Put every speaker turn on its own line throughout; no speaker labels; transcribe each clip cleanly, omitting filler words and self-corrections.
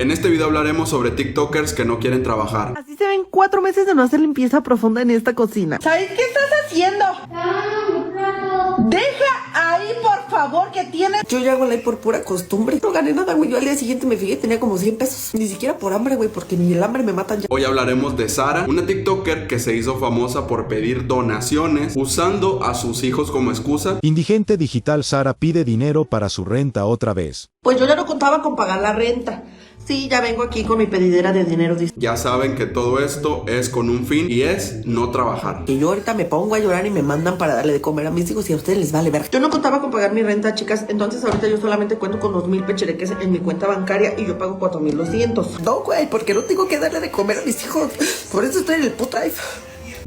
En este video hablaremos sobre TikTokers que no quieren trabajar.
Así se ven 4 meses de no hacer limpieza profunda en esta cocina. ¿Sabes qué estás haciendo? Deja ahí, por favor, que tienes.
Yo ya hago la por pura costumbre. No gané nada, güey. Yo al día siguiente me fijé, tenía como 100 pesos. Ni siquiera por hambre, güey, porque ni el hambre me matan ya.
Hoy hablaremos de Sara, una TikToker que se hizo famosa por pedir donaciones usando a sus hijos como excusa.
Indigente digital Sara pide dinero para su renta otra vez.
Pues yo ya no contaba con pagar la renta. Sí, ya vengo aquí con mi pedidera de dinero.
Ya saben que todo esto es con un fin y es no trabajar.
Que yo ahorita me pongo a llorar y me mandan para darle de comer a mis hijos y a ustedes les vale ver. Yo no contaba con pagar mi renta, chicas. Entonces ahorita yo solamente cuento con 2,000 pechereques en mi cuenta bancaria y yo pago 4,200. No, güey, porque no tengo que darle de comer a mis hijos. Por eso estoy en el puto life.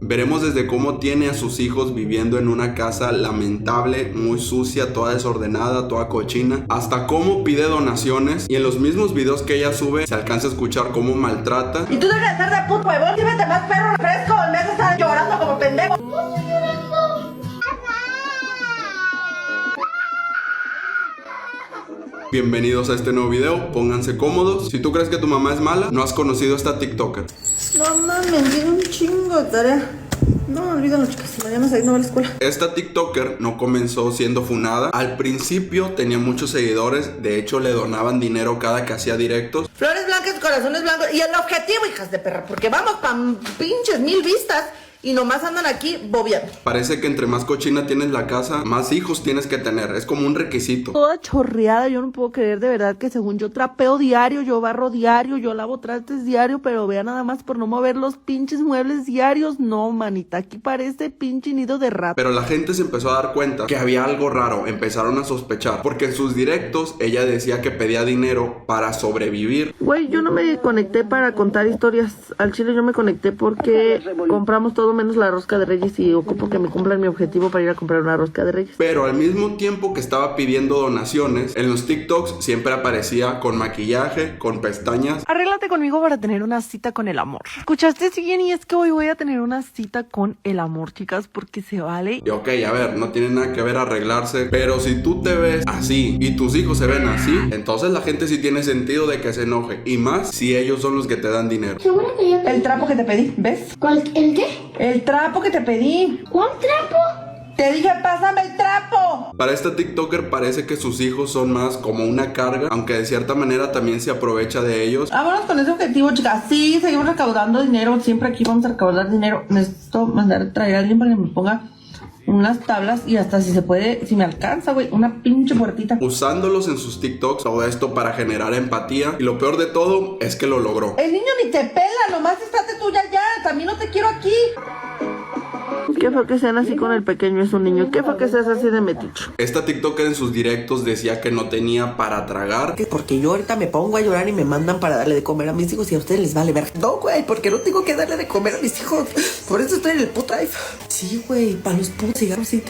Veremos desde cómo tiene a sus hijos viviendo en una casa lamentable, muy sucia, toda desordenada, toda cochina, hasta cómo pide donaciones, y en los mismos videos que ella sube se alcanza a escuchar cómo maltrata.
Y tú debes de estar de puto huevón. Llévate más perro fresco en vez de estar llorando como pendejo.
Bienvenidos a este nuevo video, pónganse cómodos. Si tú crees que tu mamá es mala, no has conocido a esta TikToker.
No mames, tiene un chingo de tarea. No, olvídalo, chicas. Mañana se no va a la escuela.
Esta TikToker no comenzó siendo funada. Al principio tenía muchos seguidores. De hecho, le donaban dinero cada que hacía directos.
Flores blancas, corazones blancos. Y el objetivo, hijas de perra, porque vamos pa' pinches 1000 vistas. Y nomás andan aquí bobeando.
Parece que entre más cochina tienes la casa, más hijos tienes que tener. Es como un requisito.
Toda chorreada, yo no puedo creer de verdad que según yo trapeo diario, yo barro diario, yo lavo trastes diario, pero vea nada más por no mover los pinches muebles diarios. No, manita, aquí parece pinche nido de rato.
Pero la gente se empezó a dar cuenta que había algo raro. Empezaron a sospechar, porque en sus directos ella decía que pedía dinero para sobrevivir.
Güey, yo no me conecté para contar historias. Al chile yo me conecté porque compramos todo menos la rosca de Reyes y ocupo que me cumplan mi objetivo para ir a comprar una rosca de Reyes.
Pero al mismo tiempo que estaba pidiendo donaciones, en los TikToks siempre aparecía con maquillaje, con pestañas.
Arréglate conmigo para tener una cita con el amor. ¿Escuchaste bien? Y es que hoy voy a tener una cita con el amor, chicas, porque se vale.
Y ok, a ver, no tiene nada que ver arreglarse, pero si tú te ves así y tus hijos se ven así, entonces la gente sí tiene sentido de que se enoje. Y más si ellos son los que te dan dinero.
Seguro que ya te...
El trapo que te pedí, ¿ves?
¿El qué?
El trapo que te pedí.
¿Cuál trapo?
Te dije, pásame el trapo.
Para esta TikToker parece que sus hijos son más como una carga, aunque de cierta manera también se aprovecha de ellos.
Vámonos con ese objetivo, chicas. Sí, seguimos recaudando dinero. Siempre aquí vamos a recaudar dinero. Necesito traer a alguien para que me ponga unas tablas y hasta si se puede, si me alcanza, güey, una pinche puertita.
Usándolos en sus TikToks, todo esto para generar empatía. Y lo peor de todo es que lo logró.
El niño ni te pela, nomás estate tuya ya. También no te quiero aquí. ¿Qué fue que sean así con el pequeño? Es un niño. ¿Qué fue que seas así de meticho?
Esta TikToker en sus directos decía que no tenía para tragar.
Porque yo ahorita me pongo a llorar y me mandan para darle de comer a mis hijos y a ustedes les vale ver. No, güey, porque no tengo que darle de comer a mis hijos. Por eso estoy en el puto life. Sí, güey, para los putos cigarros sí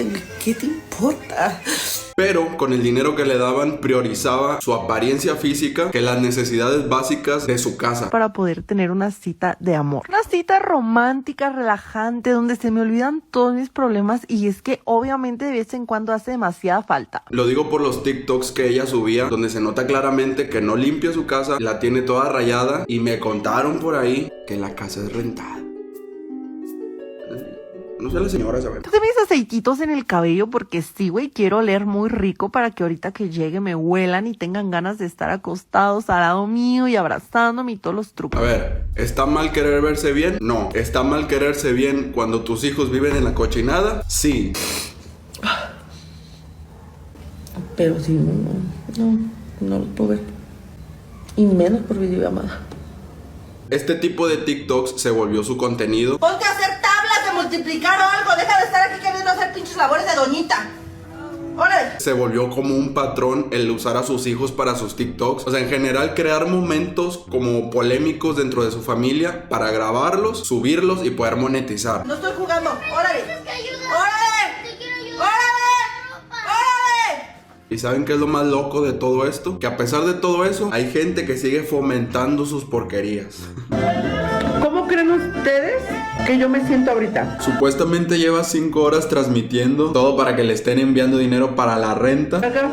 ¿qué te importa?
Pero con el dinero que le daban priorizaba su apariencia física que las necesidades básicas de su casa.
Para poder tener una cita de amor. Una cita romántica, relajante, donde se me olvidan todos mis problemas. Y es que obviamente de vez en cuando hace demasiada falta.
Lo digo por los TikToks que ella subía, donde se nota claramente que no limpia su casa, la tiene toda rayada. Y me contaron por ahí que la casa es rentada. No sé la señora, ¿sabes?
Tú te mis aceititos en el cabello porque sí, güey, quiero oler muy rico para que ahorita que llegue me huelan y tengan ganas de estar acostados al lado mío y abrazándome y todos los trucos.
A ver, ¿está mal querer verse bien? No. ¿Está mal quererse bien cuando tus hijos viven en la cochinada? Sí.
Pero sí, no lo puedo ver. Y menos por videollamada.
Este tipo de TikToks se volvió su contenido.
Ponte a hacer tablas de multiplicar o algo. Deja de estar aquí queriendo hacer pinches labores de doñita. ¡Órale!
Se volvió como un patrón el usar a sus hijos para sus TikToks. O sea, en general crear momentos como polémicos dentro de su familia para grabarlos, subirlos y poder monetizar.
No estoy jugando. ¡Órale! ¡Órale! ¡Órale! ¡Órale!
¿Y saben qué es lo más loco de todo esto? Que a pesar de todo eso, hay gente que sigue fomentando sus porquerías.
¿Cómo creen ustedes que yo me siento ahorita?
Supuestamente lleva 5 horas transmitiendo todo para que le estén enviando dinero para la renta.
Acá,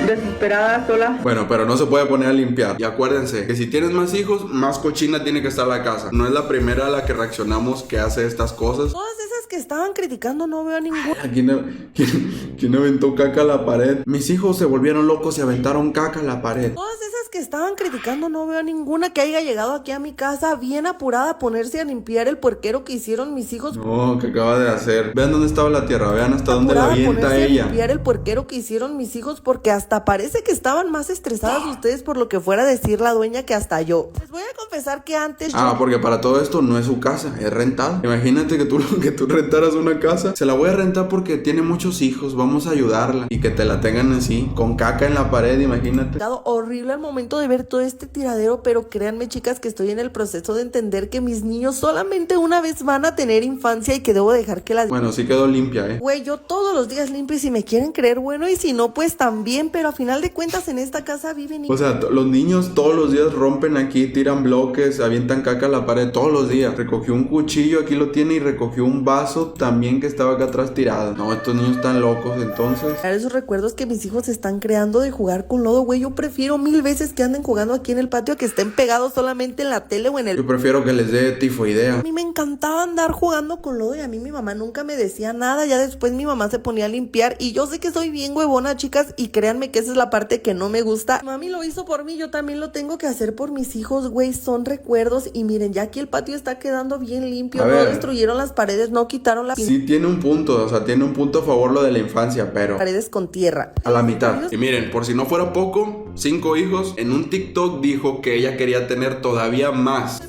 de desesperada sola.
Bueno, pero no se puede poner a limpiar. Y acuérdense que si tienes más hijos, más cochina tiene que estar la casa. No es la primera a la que reaccionamos que hace estas cosas.
Todas esas que estaban criticando no veo a ninguna.
¿Quién aventó caca a la pared? Mis hijos se volvieron locos y aventaron caca a la pared.
Todas esas que estaban criticando no veo a ninguna que haya llegado aquí a mi casa bien apurada a ponerse a limpiar el puerquero que hicieron mis hijos.
No, ¿qué acaba de hacer? Vean dónde estaba la tierra, vean hasta dónde la avienta ella.
A limpiar el puerquero que hicieron mis hijos porque hasta parece que estaban más estresadas ustedes por lo que fuera a decir la dueña que hasta yo. Les voy a confesar que antes
porque para todo esto no es su casa, es rentada. Imagínate que tú rentaras una casa. Se la voy a rentar porque tiene muchos hijos, vamos a ayudarla. Y que te la tengan así, con caca en la pared, imagínate.
Horrible al momento de ver todo este tiradero, pero créanme, chicas, que estoy en el proceso de entender que mis niños solamente una vez van a tener infancia y que debo dejar que las...
Bueno, sí quedó limpia,
Güey, yo todos los días limpio y si me quieren creer, bueno, y si no, pues también, pero a final de cuentas en esta casa viven y...
O sea, los niños todos los días rompen aquí, tiran bloques, avientan caca a la pared todos los días. Recogió un cuchillo, aquí lo tiene, y recogió un vaso también que estaba acá atrás tirado. No, estos niños están locos, entonces...
Esos recuerdos que mis hijos están creando de jugar con lodo, güey, yo prefiero 1000 veces que anden jugando aquí en el patio a que estén pegados solamente en la tele o en el...
Yo prefiero que les dé tifoidea.
A mí me encantaba andar jugando con lodo y a mí mi mamá nunca me decía nada. Ya después mi mamá se ponía a limpiar y yo sé que soy bien huevona, chicas, y créanme que esa es la parte que no me gusta. Mami lo hizo por mí, yo también lo tengo que hacer por mis hijos, güey, son recuerdos. Y miren, ya aquí el patio está quedando bien limpio, no destruyeron las paredes, no quitaron la...
Sí tiene un punto, o sea, tiene un punto a favor lo de la infancia, pero...
paredes con tierra.
A la mitad. Y miren, por si no fuera poco, 5 hijos, en un TikTok dijo que ella quería tener todavía más.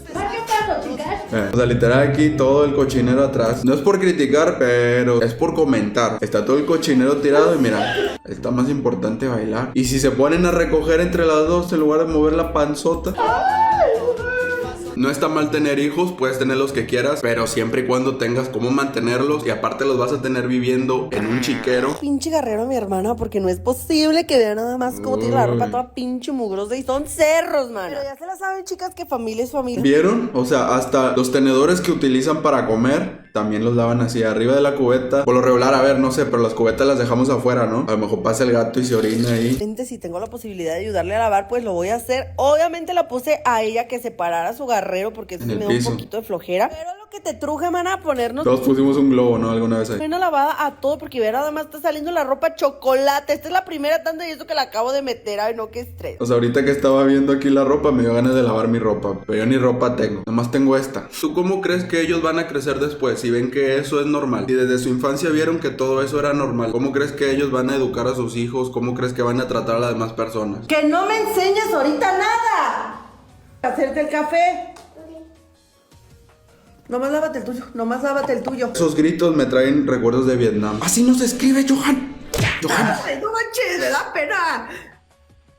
O sea, literal aquí todo el cochinero atrás. No es por criticar, pero es por comentar. Está todo el cochinero tirado y mira, está más importante bailar. Y si se ponen a recoger entre las dos en lugar de mover la panzota... No está mal tener hijos, puedes tener los que quieras, pero siempre y cuando tengas cómo mantenerlos y aparte los vas a tener viviendo en un chiquero.
Pinche guerrero mi hermana, porque no es posible que vean nada más cómo tiene la ropa toda pinche mugrosa y son cerros, man. Pero ya se la saben, chicas, que familia es familia.
¿Vieron? O sea, hasta los tenedores que utilizan para comer también los lavan así arriba de la cubeta. Por lo regular, a ver, no sé, pero las cubetas las dejamos afuera, ¿no? A lo mejor pasa el gato y se orina ahí.
Si tengo la posibilidad de ayudarle a lavar, pues lo voy a hacer. Obviamente la puse a ella que separara su garrero porque eso me da un poquito de flojera. Pero lo que te truje, man, a ponernos...
Todos pusimos un globo, ¿no? Alguna vez ahí.
Una lavada a todo porque ve, nada más está saliendo la ropa chocolate. Esta es la primera tanda y eso que la acabo de meter. Ay, no, qué estrés.
O sea, ahorita que estaba viendo aquí la ropa, me dio ganas de lavar mi ropa. Pero yo ni ropa tengo. Nomás tengo esta. ¿Tú cómo crees que ellos van a crecer después? Si ven que eso es normal. Si desde su infancia vieron que todo eso era normal, ¿cómo crees que ellos van a educar a sus hijos? ¿Cómo crees que van a tratar a las demás personas?
¡Que no me enseñes ahorita nada! Hacerte el café. Nomás lávate el tuyo, nomás lávate el tuyo.
Esos gritos me traen recuerdos de Vietnam. Así no se escribe, Johan. Johan.
Ay, no manches, me da pena.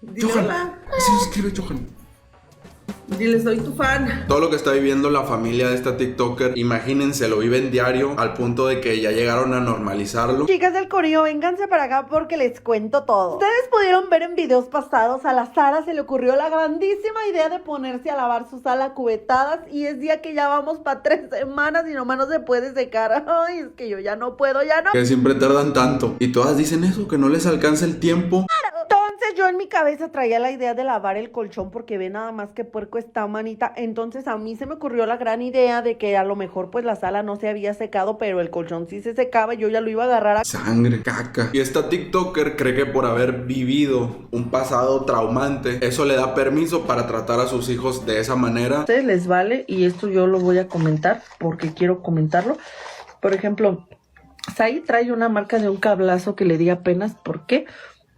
Dile
Johan.
hola.
Así no se escribe, Johan.
Dile, soy tu fan.
Todo lo que está viviendo la familia de esta TikToker, imagínense, lo viven diario al punto de que ya llegaron a normalizarlo.
Chicas del corillo, vénganse para acá porque les cuento todo. Ustedes pudieron ver en videos pasados, a la Sara se le ocurrió la grandísima idea de ponerse a lavar su sala a cubetadas y es día que ya vamos para 3 semanas y nomás no se puede secar. Ay, es que yo ya no puedo, ya no.
Que siempre tardan tanto. Y todas dicen eso, que no les alcanza el tiempo.
Entonces yo en mi cabeza traía la idea de lavar el colchón porque ve nada más que puerco está, manita. Entonces a mí se me ocurrió la gran idea de que a lo mejor pues la sala no se había secado, pero el colchón sí se secaba y yo ya lo iba a agarrar a...
Sangre, caca. Y esta TikToker cree que por haber vivido un pasado traumante, eso le da permiso para tratar a sus hijos de esa manera.
A ustedes les vale y esto yo lo voy a comentar porque quiero comentarlo. Por ejemplo, Said trae una marca de un cablazo que le di apenas. ¿Por qué?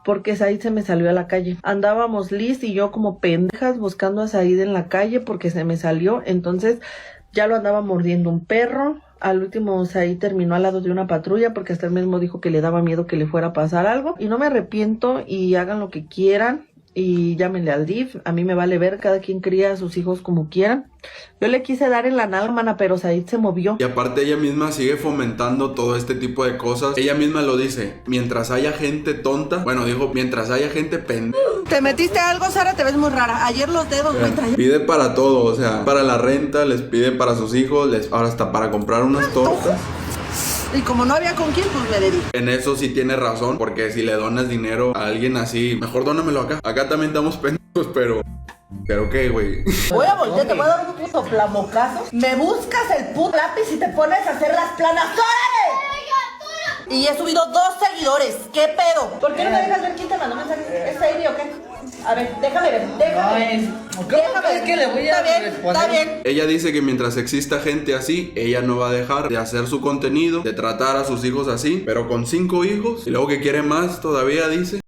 Porque Said se me salió a la calle. Andábamos Liz y yo como pendejas buscando a Said en la calle porque se me salió. Entonces ya lo andaba mordiendo un perro. Al último Said terminó al lado de una patrulla porque hasta él mismo dijo que le daba miedo que le fuera a pasar algo. Y no me arrepiento y hagan lo que quieran. Y llámenle al DIF, a mí me vale ver, cada quien cría a sus hijos como quieran. Yo le quise dar en la nalga, mana, pero Said se movió.
Y aparte ella misma sigue fomentando todo este tipo de cosas. Ella misma lo dice, mientras haya gente tonta, bueno, dijo, mientras haya gente pendeja.
¿Te metiste algo, Sara? Te ves muy rara. Ayer los dedos me traían.
Pide para todo, o sea, para la renta, les pide para sus hijos, ahora hasta para comprar unas tortas.
Y como no había con quién, pues me dedico.
En eso sí tiene razón, porque si le donas dinero a alguien así, mejor dónamelo acá. Acá también damos pendejos, pero qué, güey.
Voy a voltear, te voy a dar un puto plamocazo. Me buscas el puto lápiz y te pones a hacer las planas. ¡Órale! Y he subido 2 seguidores. ¿Qué pedo? ¿Por qué no me dejas ver quién te mandó mensajes? ¿Es Sadie o qué? A ver, déjame ver, déjame.
¿Cómo crees que le voy a responder?
Está bien.
Ella dice que mientras exista gente así, ella no va a dejar de hacer su contenido, de tratar a sus hijos así, pero con 5 hijos, y luego que quiere más todavía, dice.